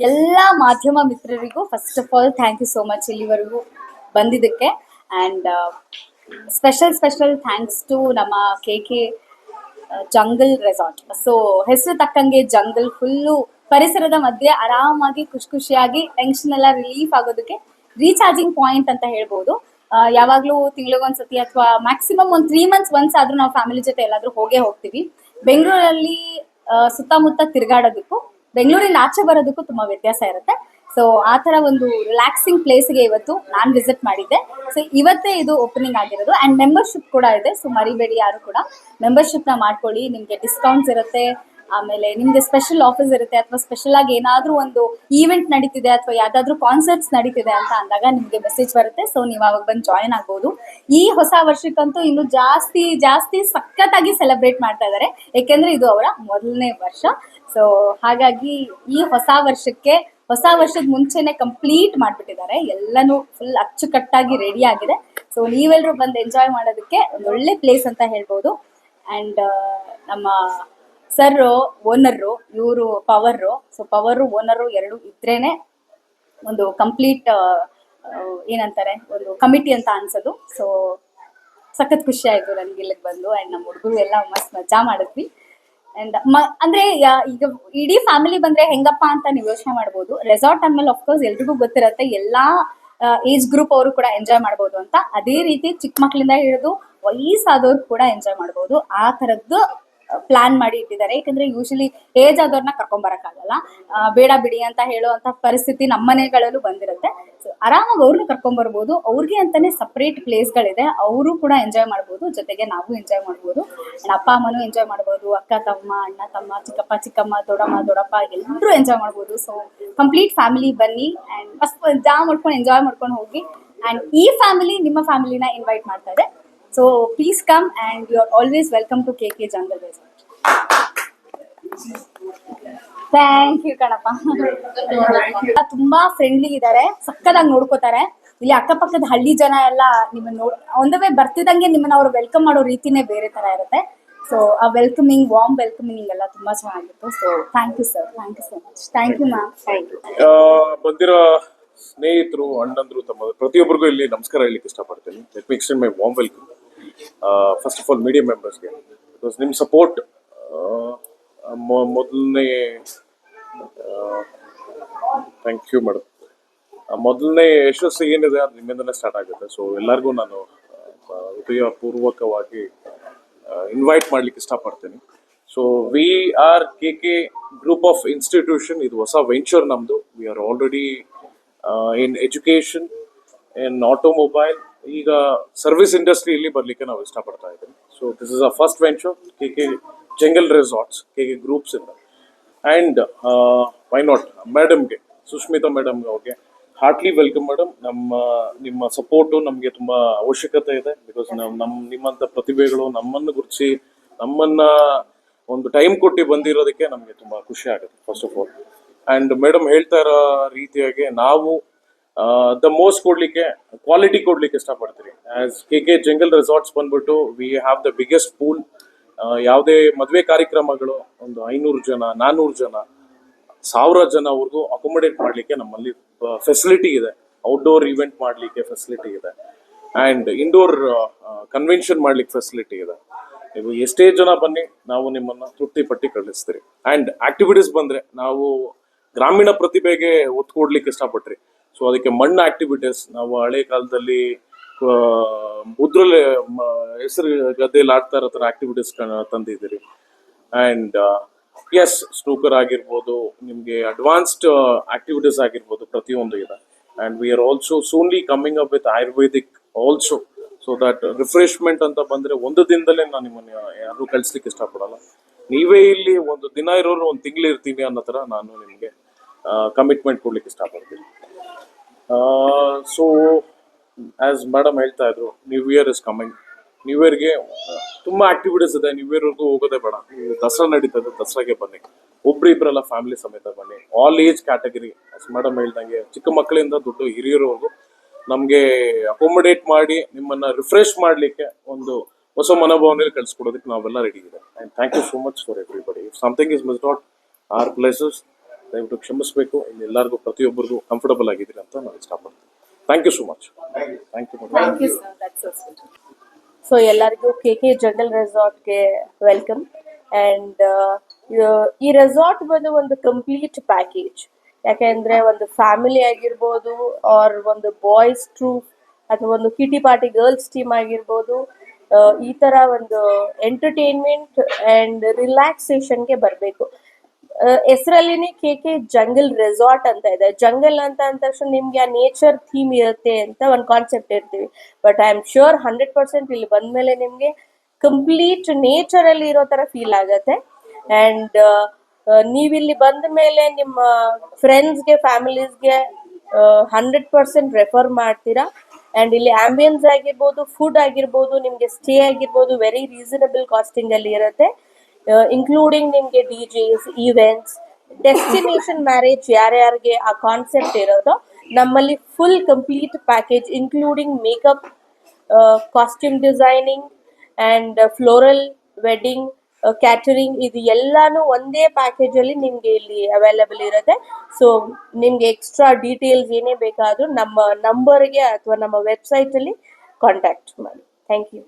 ಎಲ್ಲ ಮಾಧ್ಯಮ ಮಿತ್ರರಿಗೂ first of all thank you so much ಇಲ್ಲಿವರೆಗೂ ಬಂದಿದ್ದಕ್ಕೆ. ಆ್ಯಂಡ್ ಸ್ಪೆಷಲ್ ಥ್ಯಾಂಕ್ಸ್ ಟು ನಮ್ಮ ಕೆ ಜಂಗಲ್ ರೆಸಾರ್ಟ್. ಸೊ ಹೆಸರು ತಕ್ಕಂಗೆ ಜಂಗಲ್, ಫುಲ್ಲು ಪರಿಸರದ ಮಧ್ಯೆ ಆರಾಮಾಗಿ ಖುಷಿಯಾಗಿ ಟೆನ್ಷನ್ ಎಲ್ಲ ರಿಲೀಫ್ ಆಗೋದಕ್ಕೆ ರೀಚಾರ್ಜಿಂಗ್ ಪಾಯಿಂಟ್ ಅಂತ ಹೇಳ್ಬೋದು. ಯಾವಾಗಲೂ ತಿಂಗಳಿಗೊಂದ್ಸತಿ ಅಥವಾ ಮ್ಯಾಕ್ಸಿಮಮ್ ಒಂದು 3 months ಒನ್ಸ್ ಆದರೂ ನಾವು ಫ್ಯಾಮಿಲಿ ಜೊತೆ ಎಲ್ಲಾದರೂ ಹೋಗ್ತೀವಿ. ಬೆಂಗಳೂರಲ್ಲಿ ಸುತ್ತಮುತ್ತ ತಿರುಗಾಡೋದಕ್ಕೂ ಬೆಂಗಳೂರಿಂದ ಆಚೆ ಬರೋದಕ್ಕೂ ತುಂಬ ವ್ಯತ್ಯಾಸ ಇರುತ್ತೆ. ಸೊ ಆ ಥರ ಒಂದು ರಿಲ್ಯಾಕ್ಸಿಂಗ್ ಪ್ಲೇಸ್ಗೆ ಇವತ್ತು ನಾನು ವಿಸಿಟ್ ಮಾಡಿದ್ದೆ. ಸೊ ಇವತ್ತೇ ಇದು ಓಪನಿಂಗ್ ಆಗಿರೋದು. ಆ್ಯಂಡ್ ಮೆಂಬರ್ಶಿಪ್ ಕೂಡ ಇದೆ. ಸೊ ಮರಿಬೇಡಿ ಯಾರು ಕೂಡ ಮೆಂಬರ್ಶಿಪ್ನ ಮಾಡ್ಕೊಳ್ಳಿ. ನಿಮಗೆ ಡಿಸ್ಕೌಂಟ್ಸ್ ಇರುತ್ತೆ, ಆಮೇಲೆ ನಿಮಗೆ ಸ್ಪೆಷಲ್ ಆಫರ್ಸ್ ಇರುತ್ತೆ, ಅಥವಾ ಸ್ಪೆಷಲ್ ಆಗಿ ಏನಾದರೂ ಒಂದು ಈವೆಂಟ್ ನಡೀತಿದೆ ಅಥವಾ ಯಾವುದಾದ್ರೂ ಕಾನ್ಸರ್ಟ್ಸ್ ನಡೀತಿದೆ ಅಂತ ಅಂದಾಗ ನಿಮಗೆ ಮೆಸೇಜ್ ಬರುತ್ತೆ. ಸೊ ನೀವು ಅವಾಗ ಬಂದು ಜಾಯಿನ್ ಆಗ್ಬೋದು. ಈ ಹೊಸ ವರ್ಷಕ್ಕಂತೂ ಇನ್ನು ಜಾಸ್ತಿ ಸಖತ್ತಾಗಿ ಸೆಲೆಬ್ರೇಟ್ ಮಾಡ್ತಾ ಇದ್ದಾರೆ, ಏಕೆಂದರೆ ಇದು ಅವರ ಮೊದಲನೇ ವರ್ಷ. ಸೊ ಹಾಗಾಗಿ ಈ ಹೊಸ ವರ್ಷದ ಮುಂಚೆನೆ ಕಂಪ್ಲೀಟ್ ಮಾಡಿಬಿಟ್ಟಿದ್ದಾರೆ. ಎಲ್ಲನೂ ಫುಲ್ ಅಚ್ಚುಕಟ್ಟಾಗಿ ರೆಡಿ ಆಗಿದೆ. ಸೊ ನೀವೆಲ್ಲರೂ ಬಂದು ಎಂಜಾಯ್ ಮಾಡೋದಕ್ಕೆ ಒಂದು ಒಳ್ಳೆ ಪ್ಲೇಸ್ ಅಂತ ಹೇಳ್ಬೋದು. ಆ್ಯಂಡ್ ನಮ್ಮ ಸರ್ ಓನರು, ಇವರು ಪವರು. ಸೊ ಪವರು ಓನರು ಎರಡು ಇದ್ರೇನೆ ಒಂದು ಕಂಪ್ಲೀಟ್ ಏನಂತಾರೆ ಒಂದು ಕಮಿಟಿ ಅಂತ ಅನ್ಸೋದು. ಸೊ ಸಖತ್ ಖುಷಿ ಆಯಿತು ನನಗೆ ಇಲ್ಲಿಗೆ ಬಂದು. ಆ್ಯಂಡ್ ನಮ್ಮ ಹುಡುಗರು ಎಲ್ಲ ಮಸ್ತ್ ಮಜಾ ಮಾಡಿದ್ವಿ. ಆ್ಯಂಡ್ ಅಂದರೆ ಈಗ ಇಡೀ ಫ್ಯಾಮಿಲಿ ಬಂದರೆ ಹೆಂಗಪ್ಪ ಅಂತ ನೀವು ಯೋಚನೆ ಮಾಡ್ಬೋದು. ರೆಸಾರ್ಟ್ ಅಂದಮೇಲೆ ಅಫ್ಕೋರ್ಸ್ ಎಲ್ರಿಗೂ ಗೊತ್ತಿರುತ್ತೆ ಎಲ್ಲ ಏಜ್ ಗ್ರೂಪ್ ಅವರು ಕೂಡ ಎಂಜಾಯ್ ಮಾಡ್ಬೋದು ಅಂತ. ಅದೇ ರೀತಿ ಚಿಕ್ಕ ಮಕ್ಕಳಿಂದ ಹಿಡಿದು ವಯಸ್ಸಾದವ್ರು ಕೂಡ ಎಂಜಾಯ್ ಮಾಡ್ಬೋದು. ಆ ಥರದ್ದು ಪ್ಲಾನ್ ಮಾಡಿ ಇಟ್ಟಿದ್ದಾರೆ. ಯಾಕಂದರೆ ಯೂಶಲಿ ಏಜ್ ಆದವ್ರನ್ನ ಕರ್ಕೊಂಬರಕ್ಕಾಗಲ್ಲ, ಬೇಡ ಬಿಡಿ ಅಂತ ಹೇಳುವಂಥ ಪರಿಸ್ಥಿತಿ ನಮ್ಮ ಮನೆಗಳಲ್ಲೂ ಬಂದಿರುತ್ತೆ. ಸೊ ಆರಾಮಾಗಿ ಅವ್ರನ್ನ ಕರ್ಕೊಂಬರ್ಬೋದು. ಅವ್ರಿಗೆ ಅಂತಲೇ ಸಪ್ರೇಟ್ ಪ್ಲೇಸ್ಗಳಿದೆ, ಅವರು ಕೂಡ ಎಂಜಾಯ್ ಮಾಡ್ಬೋದು, ಜೊತೆಗೆ ನಾವು ಎಂಜಾಯ್ ಮಾಡ್ಬೋದು. ಆ್ಯಂಡ್ ಅಪ್ಪ ಅಮ್ಮನೂ ಎಂಜಾಯ್ ಮಾಡ್ಬೋದು, ಅಕ್ಕ ತಮ್ಮ, ಅಣ್ಣ ತಮ್ಮ, ಚಿಕ್ಕಪ್ಪ ಚಿಕ್ಕಮ್ಮ, ದೊಡ್ಡಪ್ಪ ಎಲ್ಲರೂ ಎಂಜಾಯ್ ಮಾಡ್ಬೋದು. ಸೊ ಕಂಪ್ಲೀಟ್ ಫ್ಯಾಮಿಲಿ ಬನ್ನಿ ಆ್ಯಂಡ್ ಮಸ್ತ್ ಎಂಜಾಯ್ ಮಾಡ್ಕೊಂಡು ಹೋಗಿ. ಆ್ಯಂಡ್ ಈ ಫ್ಯಾಮಿಲಿ ನಿಮ್ಮ ಫ್ಯಾಮಿಲಿನ ಇನ್ವೈಟ್ ಮಾಡ್ತಾ ಇದೆ. So please come and you are always welcome to KK Jungle Resort. Thank you ಕಣಪ್ಪ. ತುಂಬಾ ಫ್ರೆಂಡ್ಲಿ ಇದ್ದಾರೆ, ಸಕ್ಕದಾಗಿ ನೋಡ್ಕೋತಾರೆ. ಇಲ್ಲಿ ಅಕ್ಕಪಕ್ಕದ ಹಳ್ಳಿ ಜನ ಎಲ್ಲ ನಿಮ್ಮನ್ನ ಒಂದವೇ ಬರ್ತಿದಂಗೆ ನಿಮ್ಮನ್ನ ಅವರು ವೆಲ್ಕಮ್ ಮಾಡೋ ರೀತಿನೇ ಬೇರೆ ತರ ಇರುತ್ತೆ. ಸೊ ಆ ವಾರ್ಮ್ ವೆಲ್ಕಮಿಂಗ್ ಎಲ್ಲ ತುಂಬಾ ಚೆನ್ನಾಗಿತ್ತು. So thank you sir, thank you so much. Thank you ma'am. Thank you. ಬಂದಿರೋ ಸ್ನೇಹಿತರು, ಅಣ್ಣಂದ್ರು, ತಮ್ಮ ಪ್ರತಿಯೊಬ್ಬರಿಗೂ ಇಲ್ಲಿ ನಮಸ್ಕಾರ ಹೇಳಲಿಕ್ಕೆ ಇಷ್ಟಪಡ್ತೀನಿ. Let me extend my warm welcome. First of all media ಮೆಂಬರ್ಸ್ಗೆ ಬಿಕಾಸ್ ನಿಮ್ಮ ಸಪೋರ್ಟ್ ಮೊದಲನೇ ಥ್ಯಾಂಕ್ ಯು ಮೇಡಮ್. ಮೊದಲನೇ ಯಶಸ್ಸು ಏನಿದೆ ಅದು ನಿಮ್ಮಿಂದಲೇ ಸ್ಟಾರ್ಟ್ ಆಗುತ್ತೆ. ಸೊ ಎಲ್ಲರಿಗೂ ನಾನು ಹೃದಯಪೂರ್ವಕವಾಗಿ ಇನ್ವೈಟ್ ಮಾಡ್ಲಿಕ್ಕೆ ಇಷ್ಟಪಡ್ತೀನಿ. So we are KK group of institution. ಇದು ಹೊಸ ವೆಂಚರ್ ನಮ್ಮದು. We are already in education, in automobile, ಈಗ ಸರ್ವಿಸ್ ಇಂಡಸ್ಟ್ರಿಯಲ್ಲಿ ಬರಲಿಕ್ಕೆ ನಾವು ಇಷ್ಟಪಡ್ತಾ ಇದ್ದೀವಿ. So this is a first venture, KK jungle resorts, KK groups ಇಂದ. ಆ್ಯಂಡ್ ವೈ ನಾಟ್ ಮೇಡಮ್ಗೆ, ಸುಷ್ಮಿತಾ ಮೇಡಮ್ಗೆ ಅವ್ರಿಗೆ ಹಾರ್ಟ್ಲಿ ವೆಲ್ಕಮ್ ಮೇಡಮ್. ನಿಮ್ಮ ಸಪೋರ್ಟು ನಮಗೆ ತುಂಬ ಅವಶ್ಯಕತೆ ಇದೆ. ಬಿಕಾಸ್ ನಿಮ್ಮಂಥ ಪ್ರತಿಭೆಗಳು ನಮ್ಮನ್ನು ಗುರುತಿಸಿ ನಮ್ಮನ್ನ ಒಂದು ಟೈಮ್ ಕೊಟ್ಟು ಬಂದಿರೋದಕ್ಕೆ ನಮಗೆ ತುಂಬ ಖುಷಿ ಆಗುತ್ತೆ first of all. And madam ಹೇಳ್ತಾ ಇರೋ ರೀತಿಯಾಗಿ ನಾವು ದ ಮೋಸ್ಟ್ ಕ್ವಾಲಿಟಿ ಕೊಡ್ಲಿಕ್ಕೆ ಇಷ್ಟಪಡ್ತೀವಿ. ಆಸ್ KK ಜಂಗಲ್ ರೆಸಾರ್ಟ್ಸ್ ಬಂದ್ಬಿಟ್ಟು we have the biggest pool. ಯಾವುದೇ ಮದುವೆ ಕಾರ್ಯಕ್ರಮಗಳು ಒಂದು 500 ಜನ, 400 ಜನ, 1000 ಜನವರೆಗೂ ಅಕೊಮಡೇಟ್ ಮಾಡಲಿಕ್ಕೆ ನಮ್ಮಲ್ಲಿ ಫೆಸಿಲಿಟಿ ಇದೆ. ಔಟ್ಡೋರ್ ಇವೆಂಟ್ ಮಾಡಲಿಕ್ಕೆ ಫೆಸಿಲಿಟಿ ಇದೆ, ಆ್ಯಂಡ್ ಇಂಡೋರ್ ಕನ್ವೆನ್ಷನ್ ಮಾಡ್ಲಿಕ್ಕೆ ಫೆಸಿಲಿಟಿ ಇದೆ. ನೀವು ಎಷ್ಟೇ ಜನ ಬನ್ನಿ, ನಾವು ನಿಮ್ಮನ್ನ ತೃಪ್ತಿಪಟ್ಟಿ ಕಳಿಸ್ತೀರಿ. ಆ್ಯಂಡ್ ಆಕ್ಟಿವಿಟೀಸ್ ಬಂದರೆ ನಾವು ಗ್ರಾಮೀಣ ಪ್ರತಿಭೆಗೆ ಒತ್ತು ಕೊಡ್ಲಿಕ್ಕೆ ಇಷ್ಟಪಟ್ರಿ. ಸೊ ಅದಕ್ಕೆ ಮಣ್ಣು ಆಕ್ಟಿವಿಟೀಸ್, ನಾವು ಹಳೆ ಕಾಲದಲ್ಲಿ ಮುದ್ರಲ್ಲಿ ಹೆಸರು ಗದ್ದೆಯಲ್ಲಿ ಆಡ್ತಾ ಇರೋ ಥರ ಆಕ್ಟಿವಿಟೀಸ್ ತಂದಿದ್ದೀರಿ. ಆ್ಯಂಡ್ ಎಸ್, ಸ್ನೂಕರ್ ಆಗಿರ್ಬೋದು, ನಿಮಗೆ ಅಡ್ವಾನ್ಸ್ಡ್ ಆಕ್ಟಿವಿಟೀಸ್ ಆಗಿರ್ಬೋದು, ಪ್ರತಿಯೊಂದು ಇದೆ. And we are also soonly coming up with ayurvedic also. So that refreshment ಅಂತ ಬಂದರೆ ಒಂದು ದಿನದಲ್ಲೇ ನಾನು ನಿಮ್ಮನ್ನು ಯಾರು ಕಳಿಸ್ಲಿಕ್ಕೆ ಇಷ್ಟಪಡಲ್ಲ. ನೀವೇ ಇಲ್ಲಿ ಒಂದು ದಿನ ಇರೋರು ಒಂದು ತಿಂಗಳು ಇರ್ತೀನಿ ಅನ್ನೋ ಥರ ನಾನು ನಿಮಗೆ ಕಮಿಟ್ಮೆಂಟ್ ಕೊಡ್ಲಿಕ್ಕೆ ಇಷ್ಟಪಡ್ತೀನಿ. ಸೊ ಆ್ಯಸ್ ಮೇಡಮ್ ಹೇಳ್ತಾ ಇದ್ರು, new year is coming. New ಇಯರ್ಗೆ ತುಂಬ ಆಕ್ಟಿವಿಟೀಸ್ ಇದೆ. ನ್ಯೂ ಇಯರ್ವರೆಗೂ ಹೋಗೋದೇ ಬೇಡ. ದಸರಾ ನಡೀತದೆ, ದಸರಾಗೆ ಬನ್ನಿ. ಇಬ್ಬರೆಲ್ಲ ಫ್ಯಾಮಿಲಿ ಸಮೇತ ಬನ್ನಿ. All age category, as madam ಹೇಳ್ದಂಗೆ ಚಿಕ್ಕ ಮಕ್ಕಳಿಂದ ದೊಡ್ಡ ಹಿರಿಯರವರೆಗೂ ನಮಗೆ ಅಕೊಮಡೇಟ್ ಮಾಡಿ ನಿಮ್ಮನ್ನ ರಿಫ್ರೆಶ್ ಮಾಡಲಿಕ್ಕೆ ಒಂದು ಹೊಸ ಮನೋಭಾವನೆಯಲ್ಲಿ ಕಳಿಸ್ಕೊಡೋದಕ್ಕೆ ನಾವೆಲ್ಲ ರೆಡಿ ಇದೆ. And thank you so much for everybody. If something is missed out, or places, ದಯವಿಟ್ಟು ಕ್ಷಮಿಸಬೇಕು. ಎಲ್ಲರಿಗೂ ಪ್ರತಿಯೊಬ್ಬರಿಗೂ ಕಂಫರ್ಟಬಲ್ ಆಗಿದ್ದೀರಿ ಅಂತ ನಾನು ಇಷ್ಟಪಡ್ತೀನಿ. Thank you so much. Thank you. Thank you sir, that's so sweet. So ಎಲ್ಲರಿಗೂ KK ಜಂಗಲ್ ರೆಸಾರ್ಟ್ಗೆ ವೆಲ್ಕಮ್. ಆ್ಯಂಡ್ ಈ ರೆಸಾರ್ಟ್ ಬಂದು ಒಂದು ಕಂಪ್ಲೀಟ್ ಪ್ಯಾಕೇಜ್. ಯಾಕೆಂದರೆ ಒಂದು ಫ್ಯಾಮಿಲಿ ಆಗಿರ್ಬೋದು, ಆರ್ ಒಂದು ಬಾಯ್ಸ್ ಟ್ರೂಪ್ ಅಥವಾ ಒಂದು ಕಿಟಿ ಪಾರ್ಟಿ ಗರ್ಲ್ಸ್ ಟೀಮ್ ಆಗಿರ್ಬೋದು, ಈ ಥರ ಒಂದು ಎಂಟರ್ಟೈನ್ಮೆಂಟ್ ಆ್ಯಂಡ್ ರಿಲ್ಯಾಕ್ಸೇಷನ್ಗೆ ಬರಬೇಕು. ಹೆಸರಲ್ಲಿನೇ KK ಜಂಗಲ್ ರೆಸಾರ್ಟ್ ಅಂತ ಇದೆ. ಜಂಗಲ್ ಅಂತ ಅಂದ ತಕ್ಷಣ ನಿಮ್ಗೆ ಆ ನೇಚರ್ ಥೀಮ್ ಇರುತ್ತೆ ಅಂತ ಒಂದು ಕಾನ್ಸೆಪ್ಟ್ ಇರ್ತೀವಿ. ಬಟ್ ಐ ಆಮ್ ಶ್ಯೂರ್ 100% ಇಲ್ಲಿ ಬಂದಮೇಲೆ ನಿಮಗೆ ಕಂಪ್ಲೀಟ್ ನೇಚರಲ್ಲಿ ಇರೋ ಥರ ಫೀಲ್ ಆಗುತ್ತೆ. ಆ್ಯಂಡ್ ನೀವಿಲ್ಲಿ ಬಂದ ಮೇಲೆ ನಿಮ್ಮ ಫ್ರೆಂಡ್ಸ್ಗೆ, ಫ್ಯಾಮಿಲೀಸ್ಗೆ 100% ರೆಫರ್ ಮಾಡ್ತೀರಾ. ಆ್ಯಂಡ್ ಇಲ್ಲಿ ಆಂಬಿಯನ್ಸ್ ಆಗಿರ್ಬೋದು, ಫುಡ್ ಆಗಿರ್ಬೋದು, ನಿಮಗೆ ಸ್ಟೇ ಆಗಿರ್ಬೋದು ವೆರಿ ರೀಸನಬಲ್ ಕಾಸ್ಟಿಂಗಲ್ಲಿ ಇರುತ್ತೆ. ಇನ್ಕ್ಲೂಡಿಂಗ್ ನಿಮಗೆ DJs, ಈವೆಂಟ್ಸ್, ಡೆಸ್ಟಿನೇಷನ್ ಮ್ಯಾರೇಜ್ ಯಾರ್ಯಾರಿಗೆ ಆ ಕಾನ್ಸೆಪ್ಟ್ ಇರೋದೋ ನಮ್ಮಲ್ಲಿ full complete package including makeup, costume designing and floral, wedding, catering, ಇದು ಎಲ್ಲಾನು ಒಂದೇ ಪ್ಯಾಕೇಜಲ್ಲಿ ನಿಮಗೆ ಇಲ್ಲಿ ಅವೈಲೇಬಲ್ ಇರುತ್ತೆ. ಸೊ ನಿಮಗೆ ಎಕ್ಸ್ಟ್ರಾ ಡೀಟೇಲ್ಸ್ ಏನೇ ಬೇಕಾದರೂ ನಮ್ಮ ನಂಬರ್ಗೆ ಅಥವಾ ನಮ್ಮ ವೆಬ್ಸೈಟಲ್ಲಿ ಕಾಂಟ್ಯಾಕ್ಟ್ ಮಾಡಿ. Thank you.